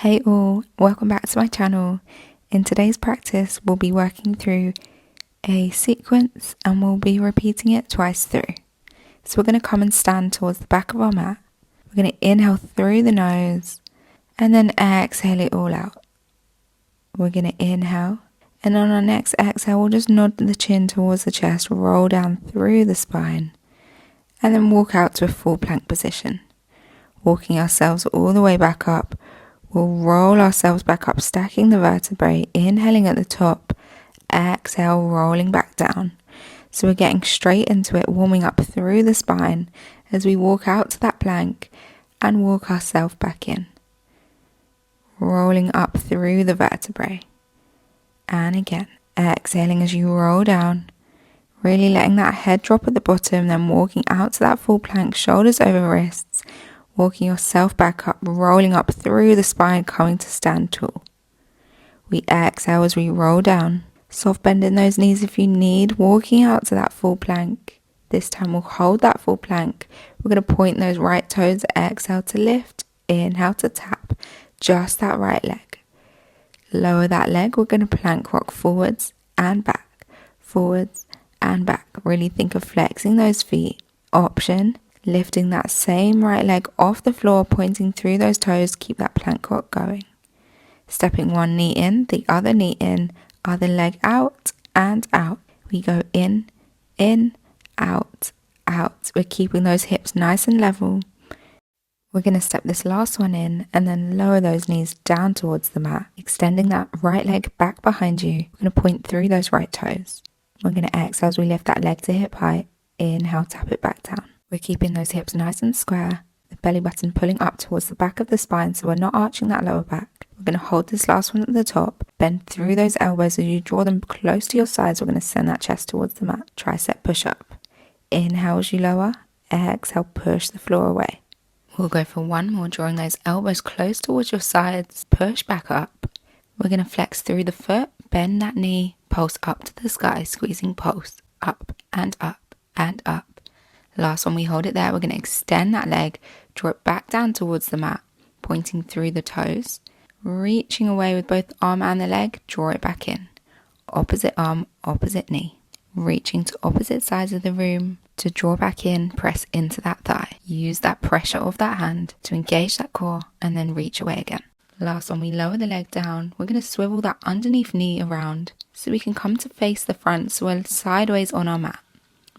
Hey all, welcome back to my channel. In today's practice, we'll be working through a sequence and we'll be repeating it twice through. So we're going to come and stand towards the back of our mat. We're going to inhale through the nose and then exhale it all out. We're going to inhale, and on our next exhale, we'll just nod the chin towards the chest, roll down through the spine, and then walk out to a full plank position. Walking ourselves all the way back up. We'll roll ourselves back up, stacking the vertebrae, inhaling at the top, exhale, rolling back down. So we're getting straight into it, warming up through the spine as we walk out to that plank and walk ourselves back in. Rolling up through the vertebrae. And again, exhaling as you roll down, really letting that head drop at the bottom, then walking out to that full plank, shoulders over wrists. Walking yourself back up, rolling up through the spine, coming to stand tall. We exhale as we roll down, soft bending those knees if you need, walking out to that full plank. This time we'll hold that full plank. We're going to point those right toes, exhale to lift, inhale to tap, just that right leg. Lower that leg, we're going to plank rock forwards and back, forwards and back. Really think of flexing those feet. Option, lifting that same right leg off the floor, pointing through those toes, keep that plank rock going. Stepping one knee in, the other knee in, other leg out and out. We go in, out, out. We're keeping those hips nice and level. We're going to step this last one in and then lower those knees down towards the mat, extending that right leg back behind you. We're going to point through those right toes. We're going to exhale as we lift that leg to hip height. Inhale, tap it back down. We're keeping those hips nice and square, the belly button pulling up towards the back of the spine so we're not arching that lower back. We're going to hold this last one at the top, bend through those elbows as you draw them close to your sides. We're going to send that chest towards the mat, tricep push up. Inhale as you lower, exhale, push the floor away. We'll go for one more, drawing those elbows close towards your sides, push back up. We're going to flex through the foot, bend that knee, pulse up to the sky, squeezing pulse, up and up and up. Last one, we hold it there. We're going to extend that leg, draw it back down towards the mat, pointing through the toes, reaching away with both arm and the leg, draw it back in. Opposite arm, opposite knee. Reaching to opposite sides of the room to draw back in, press into that thigh. Use that pressure of that hand to engage that core and then reach away again. Last one, we lower the leg down. We're going to swivel that underneath knee around so we can come to face the front, so we're sideways on our mat.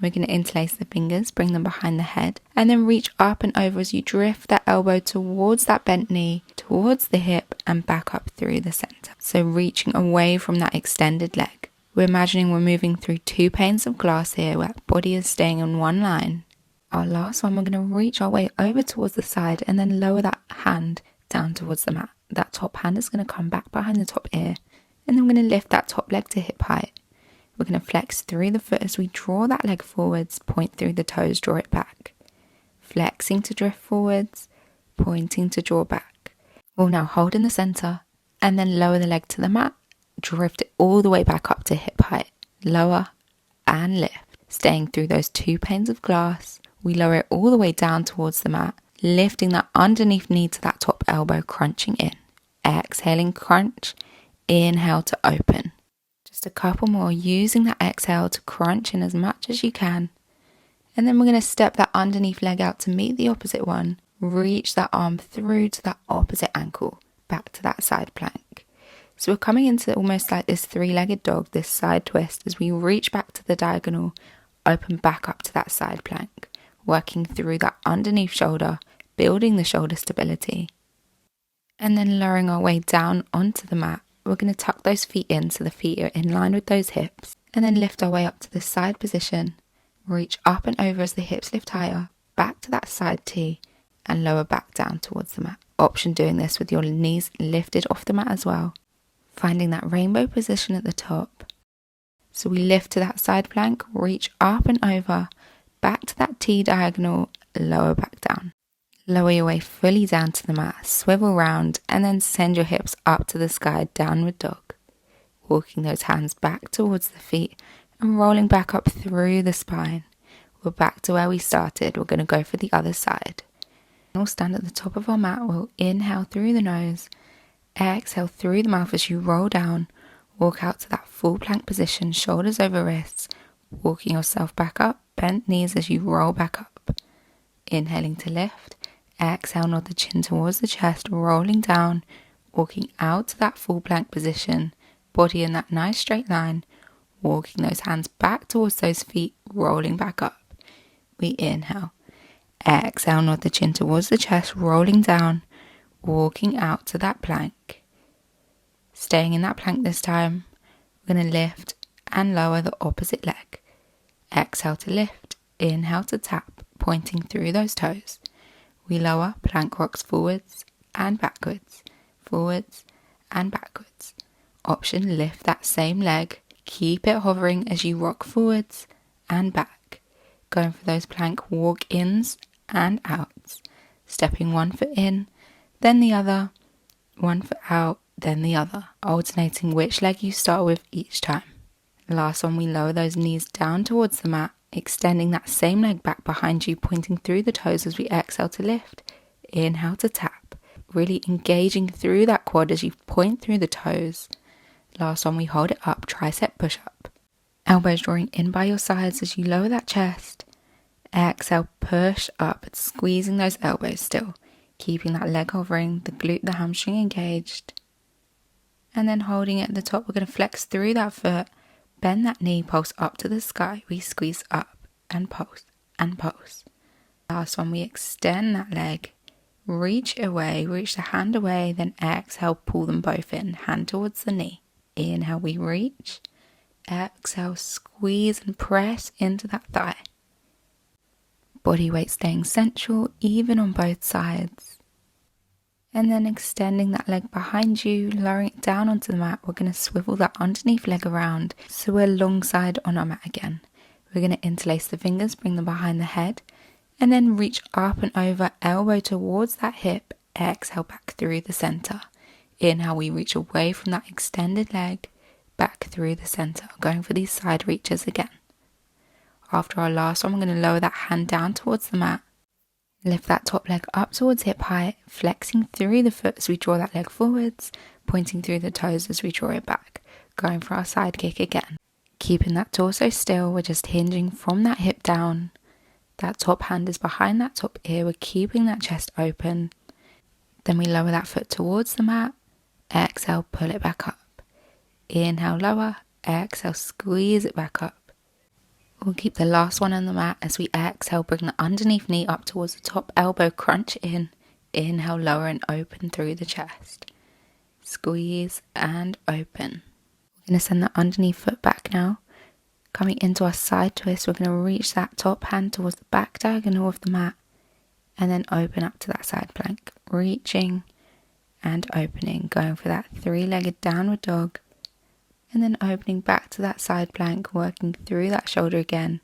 We're going to interlace the fingers, bring them behind the head, and then reach up and over as you drift that elbow towards that bent knee, towards the hip, and back up through the center. So reaching away from that extended leg. We're imagining we're moving through two panes of glass here, where that body is staying in one line. Our last one, we're going to reach our way over towards the side and then lower that hand down towards the mat. That top hand is going to come back behind the top ear, and then we're going to lift that top leg to hip height. We're going to flex through the foot as we draw that leg forwards, point through the toes, draw it back. Flexing to drift forwards, pointing to draw back. We'll now hold in the center and then lower the leg to the mat, drift it all the way back up to hip height. Lower and lift. Staying through those two panes of glass, we lower it all the way down towards the mat, lifting that underneath knee to that top elbow, crunching in. Exhaling, crunch. Inhale to open. Just a couple more, using that exhale to crunch in as much as you can. And then we're going to step that underneath leg out to meet the opposite one. Reach that arm through to that opposite ankle, back to that side plank. So we're coming into almost like this three-legged dog, this side twist, as we reach back to the diagonal, open back up to that side plank, working through that underneath shoulder, building the shoulder stability. And then lowering our way down onto the mat. We're going to tuck those feet in so the feet are in line with those hips, and then lift our way up to the side position. Reach up and over as the hips lift higher, back to that side T, and lower back down towards the mat. Option doing this with your knees lifted off the mat as well. Finding that rainbow position at the top. So we lift to that side plank, reach up and over, back to that T diagonal, lower back down. Lower your way fully down to the mat, swivel round, and then send your hips up to the sky, downward dog. Walking those hands back towards the feet and rolling back up through the spine. We're back to where we started. We're going to go for the other side. We'll stand at the top of our mat. We'll inhale through the nose, Exhale through the mouth as you roll down. Walk out to that full plank position, shoulders over wrists. Walking yourself back up, bent knees as you roll back up. Inhaling to lift. Exhale, nod the chin towards the chest, rolling down. Walking out to that full plank position. Body in that nice straight line. Walking those hands back towards those feet, rolling back up. We inhale. Exhale, nod the chin towards the chest, rolling down. Walking out to that plank. Staying in that plank this time. We're going to lift and lower the opposite leg. Exhale to lift. Inhale to tap, pointing through those toes. We lower, plank rocks forwards and backwards. Forwards and backwards. Option, lift that same leg. Keep it hovering as you rock forwards and back. Going for those plank walk-ins and outs. Stepping one foot in, then the other. One foot out, then the other. Alternating which leg you start with each time. Last one, we lower those knees down towards the mat. Extending that same leg back behind you, pointing through the toes as we exhale to lift. Inhale to tap. Really engaging through that quad as you point through the toes. Last one, we hold it up, tricep push up. Elbows drawing in by your sides as you lower that chest. Exhale, push up, squeezing those elbows still. Keeping that leg hovering, the glute, the hamstring engaged. And then holding it at the top, we're going to flex through that foot. Bend that knee, pulse up to the sky. We squeeze up and pulse and pulse. Last one, we extend that leg. Reach away, reach the hand away, then exhale, pull them both in, hand towards the knee. Inhale, we reach. Exhale, squeeze and press into that thigh. Body weight staying central, even on both sides. And then extending that leg behind you, lowering it down onto the mat. We're going to swivel that underneath leg around, so we're alongside on our mat again. We're going to interlace the fingers, bring them behind the head, and then reach up and over, elbow towards that hip. Exhale, back through the center. Inhale, we reach away from that extended leg, back through the center, going for these side reaches again. After our last one, we're going to lower that hand down towards the mat. Lift that top leg up towards hip height, flexing through the foot as we draw that leg forwards, pointing through the toes as we draw it back, going for our side kick again. Keeping that torso still, we're just hinging from that hip down. That top hand is behind that top ear, we're keeping that chest open. Then we lower that foot towards the mat. Exhale, pull it back up. Inhale, lower. Exhale, squeeze it back up. We'll keep the last one on the mat as we exhale, bring the underneath knee up towards the top elbow, crunch in. Inhale, lower and open through the chest. Squeeze and open. We're going to send the underneath foot back now. Coming into our side twist, we're going to reach that top hand towards the back diagonal of the mat. And then open up to that side plank. Reaching and opening, going for that three-legged downward dog. And then opening back to that side plank, working through that shoulder again.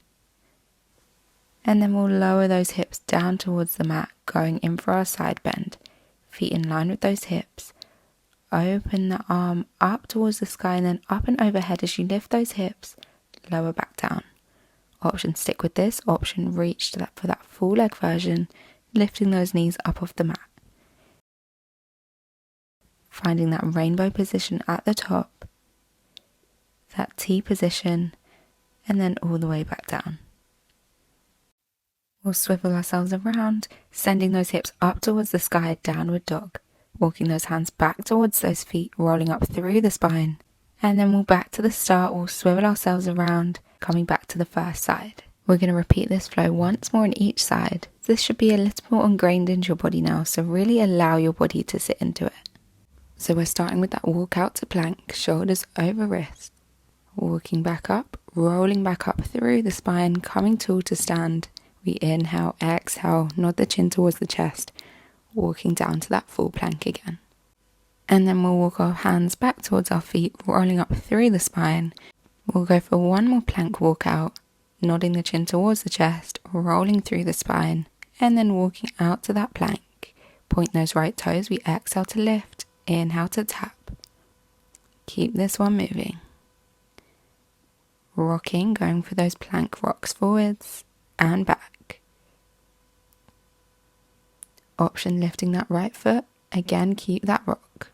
And then we'll lower those hips down towards the mat, going in for our side bend. Feet in line with those hips. Open the arm up towards the sky and then up and overhead as you lift those hips. Lower back down. Option stick with this. Option reach for that full leg version, lifting those knees up off the mat. Finding that rainbow position at the top. That T position, and then all the way back down. We'll swivel ourselves around, sending those hips up towards the sky, downward dog. Walking those hands back towards those feet, rolling up through the spine. And then we'll back to the start, we'll swivel ourselves around, coming back to the first side. We're going to repeat this flow once more on each side. This should be a little more ingrained into your body now, so really allow your body to sit into it. So we're starting with that walk out to plank, shoulders over wrists. Walking back up, rolling back up through the spine, coming tall to stand. We inhale, exhale, nod the chin towards the chest, walking down to that full plank again. And then we'll walk our hands back towards our feet, rolling up through the spine. We'll go for one more plank walk out, nodding the chin towards the chest, rolling through the spine, and then walking out to that plank. Point those right toes, we exhale to lift, inhale to tap. Keep this one moving. Rocking, going for those plank rocks forwards and back. Option lifting that right foot, again keep that rock.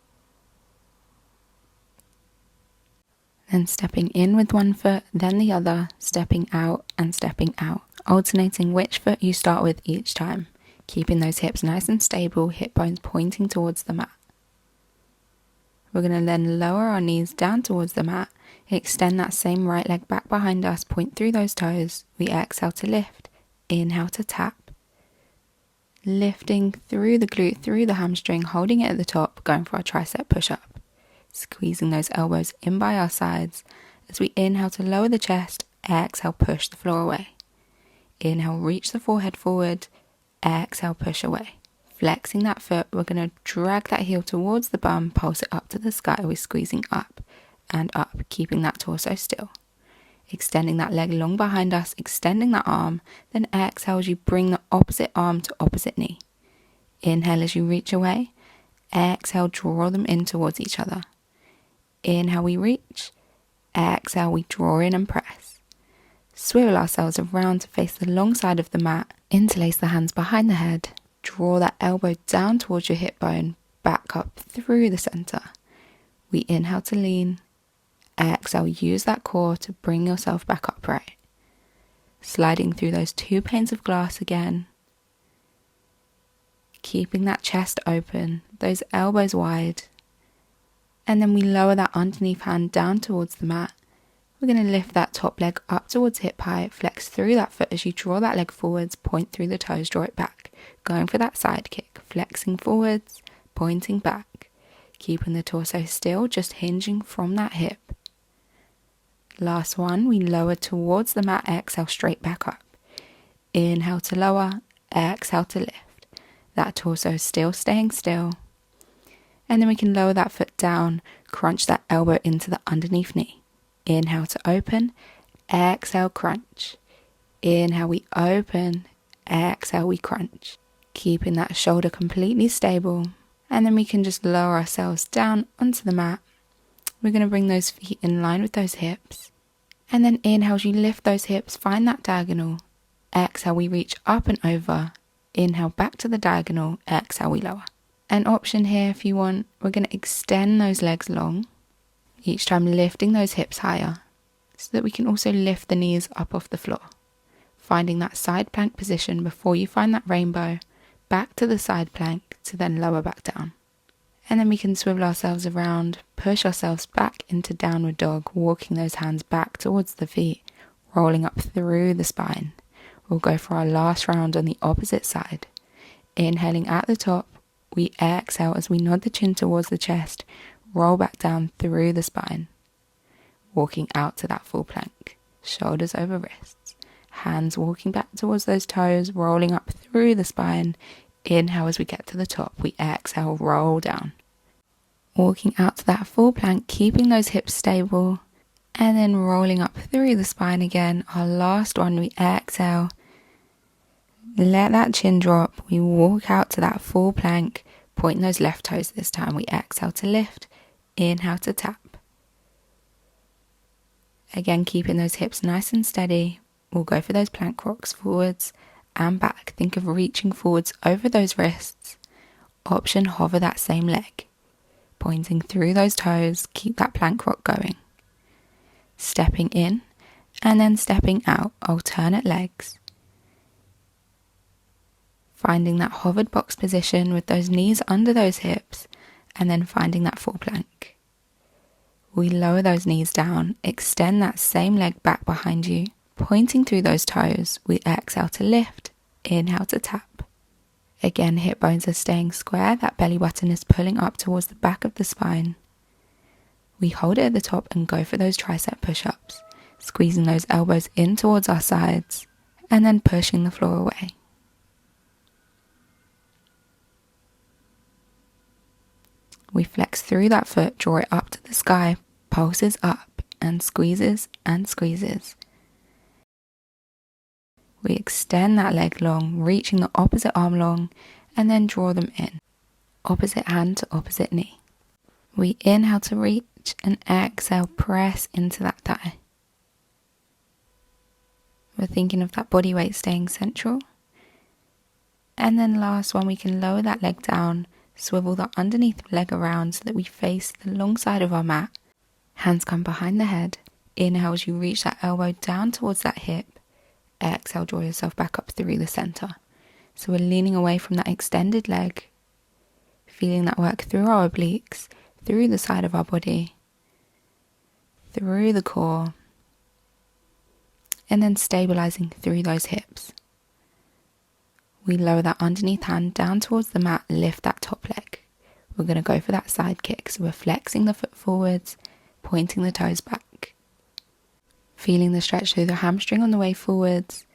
Then stepping in with one foot, then the other, stepping out and stepping out, alternating which foot you start with each time, keeping those hips nice and stable, hip bones pointing towards the mat. We're going to then lower our knees down towards the mat, extend that same right leg back behind us, point through those toes. We exhale to lift, inhale to tap. Lifting through the glute, through the hamstring, holding it at the top, going for our tricep push-up. Squeezing those elbows in by our sides. As we inhale to lower the chest, exhale, push the floor away. Inhale, reach the forehead forward, exhale, push away. Flexing that foot, we're going to drag that heel towards the bum, pulse it up to the sky. We're squeezing up and up, keeping that torso still. Extending that leg long behind us, extending that arm, then exhale as you bring the opposite arm to opposite knee. Inhale as you reach away, exhale, draw them in towards each other. Inhale, we reach, exhale, we draw in and press. Swivel ourselves around to face the long side of the mat, interlace the hands behind the head, draw that elbow down towards your hip bone, back up through the center. We inhale to lean, exhale, use that core to bring yourself back upright. Sliding through those 2 panes of glass again. Keeping that chest open, those elbows wide. And then we lower that underneath hand down towards the mat. We're going to lift that top leg up towards hip height, flex through that foot as you draw that leg forwards, point through the toes, draw it back. Going for that side kick, flexing forwards, pointing back. Keeping the torso still, just hinging from that hip. Last one, we lower towards the mat, exhale straight back up. Inhale to lower, exhale to lift. That torso still staying still. And then we can lower that foot down, crunch that elbow into the underneath knee. Inhale to open, exhale, crunch. Inhale, we open, exhale, we crunch. Keeping that shoulder completely stable. And then we can just lower ourselves down onto the mat. We're going to bring those feet in line with those hips. And then inhale, as you lift those hips, find that diagonal. Exhale, we reach up and over. Inhale, back to the diagonal. Exhale, we lower. An option here, if you want, we're going to extend those legs long, each time lifting those hips higher, so that we can also lift the knees up off the floor. Finding that side plank position before you find that rainbow, back to the side plank to then lower back down. And then we can swivel ourselves around, push ourselves back into downward dog, walking those hands back towards the feet, rolling up through the spine. We'll go for our last round on the opposite side. Inhaling at the top, we exhale as we nod the chin towards the chest, roll back down through the spine. Walking out to that full plank, shoulders over wrists, hands walking back towards those toes, rolling up through the spine. Inhale as we get to the top, we exhale, roll down. Walking out to that full plank, keeping those hips stable, and then rolling up through the spine again. Our last one, we exhale. Let that chin drop, we walk out to that full plank, point those left toes this time, we exhale to lift, inhale to tap. Again, keeping those hips nice and steady, we'll go for those plank rocks forwards and back. Think of reaching forwards over those wrists. Option, hover that same leg, pointing through those toes, keep that plank rock going. Stepping in and then stepping out, alternate legs. Finding that hovered box position with those knees under those hips, and then finding that full plank. We lower those knees down, extend that same leg back behind you, pointing through those toes. We exhale to lift, inhale to tap. Again, hip bones are staying square, that belly button is pulling up towards the back of the spine. We hold it at the top and go for those tricep push-ups, squeezing those elbows in towards our sides, and then pushing the floor away. We flex through that foot, draw it up to the sky, pulses up and squeezes and squeezes. We extend that leg long, reaching the opposite arm long, and then draw them in. Opposite hand to opposite knee. We inhale to reach and exhale, press into that thigh. We're thinking of that body weight staying central. And then last one, we can lower that leg down, swivel the underneath leg around so that we face the long side of our mat. Hands come behind the head. Inhale as you reach that elbow down towards that hip. Exhale, draw yourself back up through the center. So we're leaning away from that extended leg, feeling that work through our obliques, through the side of our body, through the core, and then stabilizing through those hips. We lower that underneath hand down towards the mat, lift that top leg. We're going to go for that side kick. So we're flexing the foot forwards, pointing the toes back. Feeling the stretch through the hamstring on the way forwards,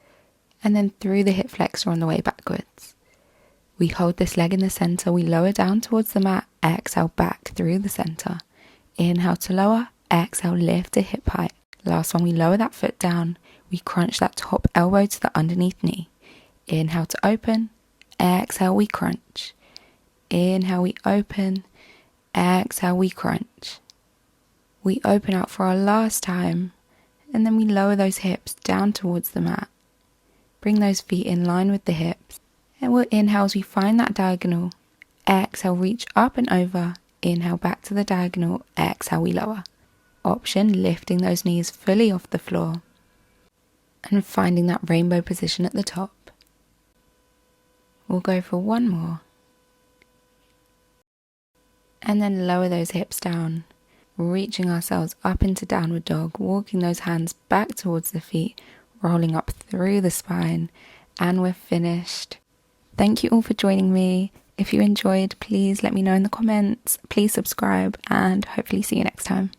and then through the hip flexor on the way backwards. We hold this leg in the center, we lower down towards the mat, exhale back through the center. Inhale to lower, exhale lift to hip height. Last one, we lower that foot down, we crunch that top elbow to the underneath knee. Inhale to open, exhale we crunch. Inhale we open, exhale we crunch. We open out for our last time, and then we lower those hips down towards the mat. Bring those feet in line with the hips. And we'll inhale as we find that diagonal. Exhale, reach up and over. Inhale back to the diagonal. Exhale, we lower. Option, lifting those knees fully off the floor. And finding that rainbow position at the top. We'll go for one more. And then lower those hips down. Reaching ourselves up into downward dog. Walking those hands back towards the feet. Rolling up through the spine, and we're finished. Thank you all for joining me. If you enjoyed, please let me know in the comments. Please subscribe, and hopefully see you next time.